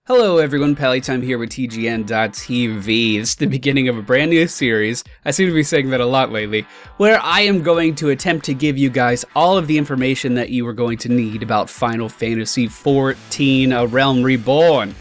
Hello everyone, Pallytime here with TGN.TV. This is the beginning of a brand new series, I seem to be saying that a lot lately, where I am going to attempt to give you guys all of the information that you are going to need about Final Fantasy XIV A Realm Reborn.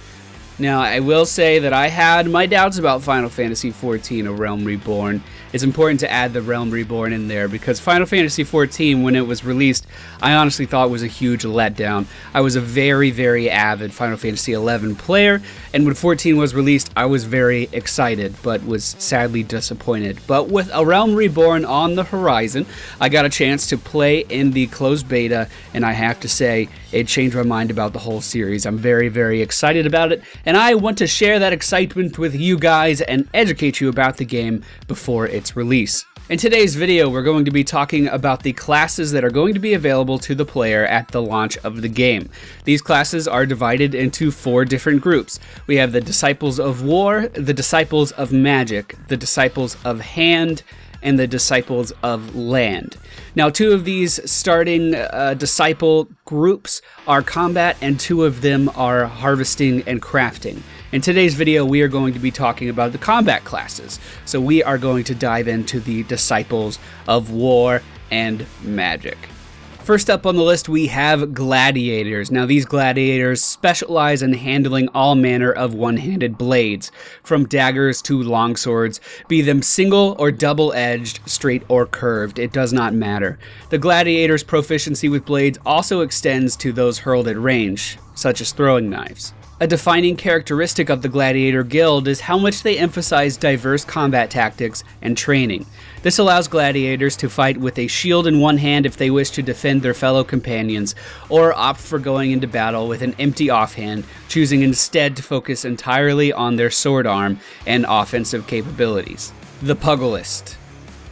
Now, I will say that I had my doubts about Final Fantasy XIV A Realm Reborn. It's important to add the Realm Reborn in there because Final Fantasy XIV, when it was released, I honestly thought was a huge letdown. I was a very, very avid Final Fantasy XI player, and when 14 was released, I was very excited, but was sadly disappointed. But with A Realm Reborn on the horizon, I got a chance to play in the closed beta, and I have to say, it changed my mind about the whole series. I'm very, very excited about it, and I want to share that excitement with you guys and educate you about the game before its release. In today's video, we're going to be talking about the classes that are going to be available to the player at the launch of the game. These classes are divided into 4 different groups. We have the Disciples of War, the Disciples of Magic, the Disciples of Hand, and the Disciples of Land. Now, 2 of these starting disciple groups are combat, and 2 of them are harvesting and crafting. In today's video, we are going to be talking about the combat classes. So we are going to dive into the Disciples of War and Magic. First up on the list, we have Gladiators. Now, these Gladiators specialize in handling all manner of one-handed blades, from daggers to longswords, be them single or double-edged, straight or curved, it does not matter. The Gladiators' proficiency with blades also extends to those hurled at range, such as throwing knives. A defining characteristic of the Gladiator Guild is how much they emphasize diverse combat tactics and training. This allows gladiators to fight with a shield in one hand if they wish to defend their fellow companions, or opt for going into battle with an empty offhand, choosing instead to focus entirely on their sword arm and offensive capabilities. The Pugilist.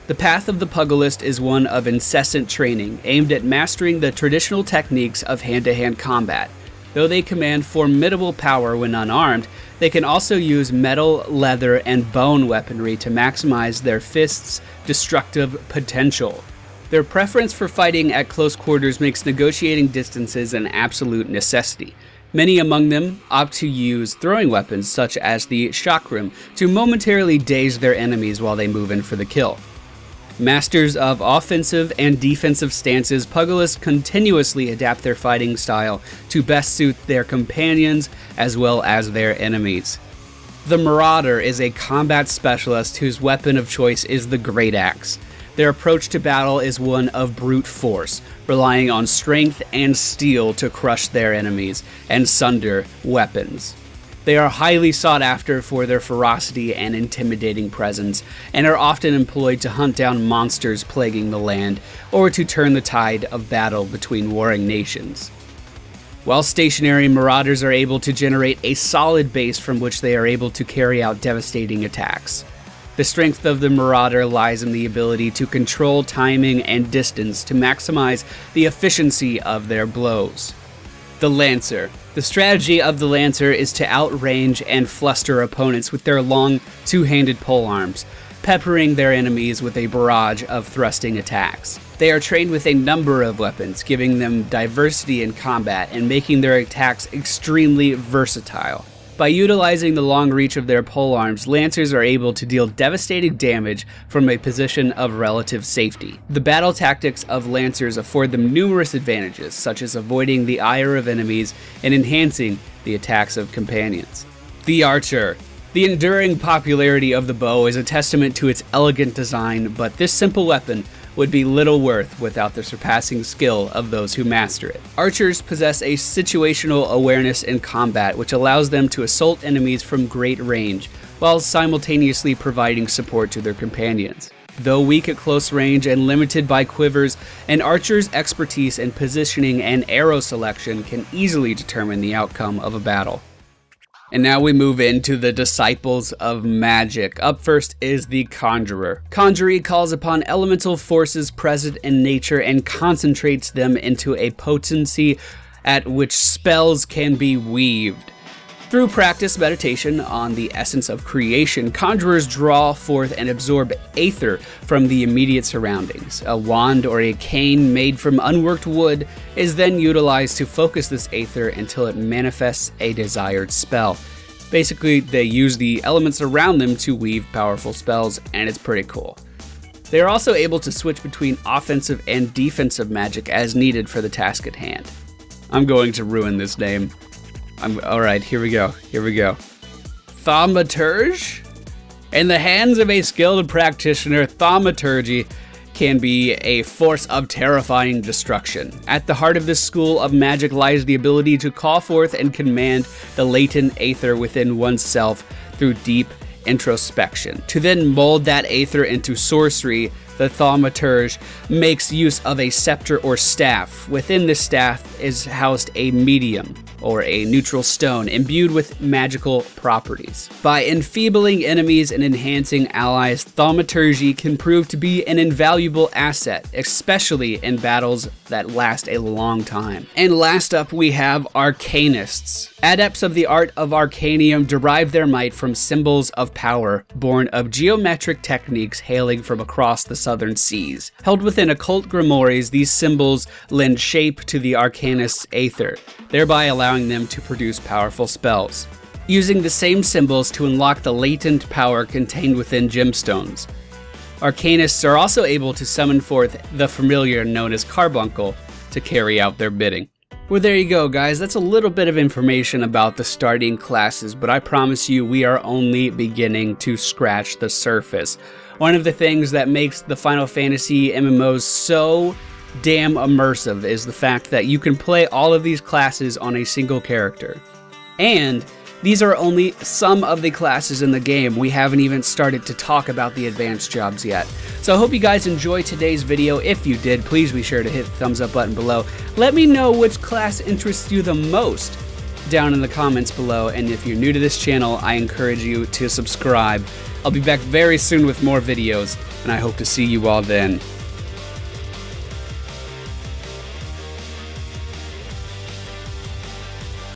The path of the Pugilist is one of incessant training, aimed at mastering the traditional techniques of hand-to-hand combat. Though they command formidable power when unarmed, they can also use metal, leather, and bone weaponry to maximize their fists' destructive potential. Their preference for fighting at close quarters makes negotiating distances an absolute necessity. Many among them opt to use throwing weapons such as the chakram to momentarily daze their enemies while they move in for the kill. Masters of offensive and defensive stances, Pugilists continuously adapt their fighting style to best suit their companions as well as their enemies. The Marauder is a combat specialist whose weapon of choice is the Great Axe. Their approach to battle is one of brute force, relying on strength and steel to crush their enemies and sunder weapons. They are highly sought after for their ferocity and intimidating presence, and are often employed to hunt down monsters plaguing the land, or to turn the tide of battle between warring nations. While stationary, Marauders are able to generate a solid base from which they are able to carry out devastating attacks. The strength of the Marauder lies in the ability to control timing and distance to maximize the efficiency of their blows. The Lancer. The strategy of the Lancer is to outrange and fluster opponents with their long, two-handed polearms, peppering their enemies with a barrage of thrusting attacks. They are trained with a number of weapons, giving them diversity in combat and making their attacks extremely versatile. By utilizing the long reach of their polearms, Lancers are able to deal devastating damage from a position of relative safety. The battle tactics of Lancers afford them numerous advantages, such as avoiding the ire of enemies and enhancing the attacks of companions. The Archer. The enduring popularity of the bow is a testament to its elegant design, but this simple weapon would be little worth without the surpassing skill of those who master it. Archers possess a situational awareness in combat, which allows them to assault enemies from great range, while simultaneously providing support to their companions. Though weak at close range and limited by quivers, an archer's expertise in positioning and arrow selection can easily determine the outcome of a battle. And now we move into the Disciples of Magic. Up first is the Conjurer. Conjurer calls upon elemental forces present in nature and concentrates them into a potency at which spells can be weaved. Through practice meditation on the essence of creation, conjurers draw forth and absorb aether from the immediate surroundings. A wand or a cane made from unworked wood is then utilized to focus this aether until it manifests a desired spell. Basically, they use the elements around them to weave powerful spells, and it's pretty cool. They are also able to switch between offensive and defensive magic as needed for the task at hand. I'm going to ruin this name. Alright, here we go. Thaumaturgy? In the hands of a skilled practitioner, thaumaturgy can be a force of terrifying destruction. At the heart of this school of magic lies the ability to call forth and command the latent aether within oneself through deep introspection. To then mold that aether into sorcery, the thaumaturge makes use of a scepter or staff. Within this staff is housed a medium, or a neutral stone, imbued with magical properties. By enfeebling enemies and enhancing allies, thaumaturgy can prove to be an invaluable asset, especially in battles that last a long time. And last up, we have Arcanists. Adepts of the art of arcanium derive their might from symbols of power, born of geometric techniques hailing from across the southern seas. Held within occult grimoires, these symbols lend shape to the Arcanists' aether, thereby allowing them to produce powerful spells, using the same symbols to unlock the latent power contained within gemstones. Arcanists are also able to summon forth the familiar known as carbuncle to carry out their bidding. Well, there you go, guys. That's a little bit of information about the starting classes, but I promise you we are only beginning to scratch the surface. One of the things that makes the Final Fantasy MMOs so damn immersive is the fact that you can play all of these classes on a single character. And these are only some of the classes in the game. We haven't even started to talk about the advanced jobs yet. So I hope you guys enjoyed today's video. If you did, please be sure to hit the thumbs up button below. Let me know which class interests you the most down in the comments below. And if you're new to this channel, I encourage you to subscribe. I'll be back very soon with more videos, and I hope to see you all then.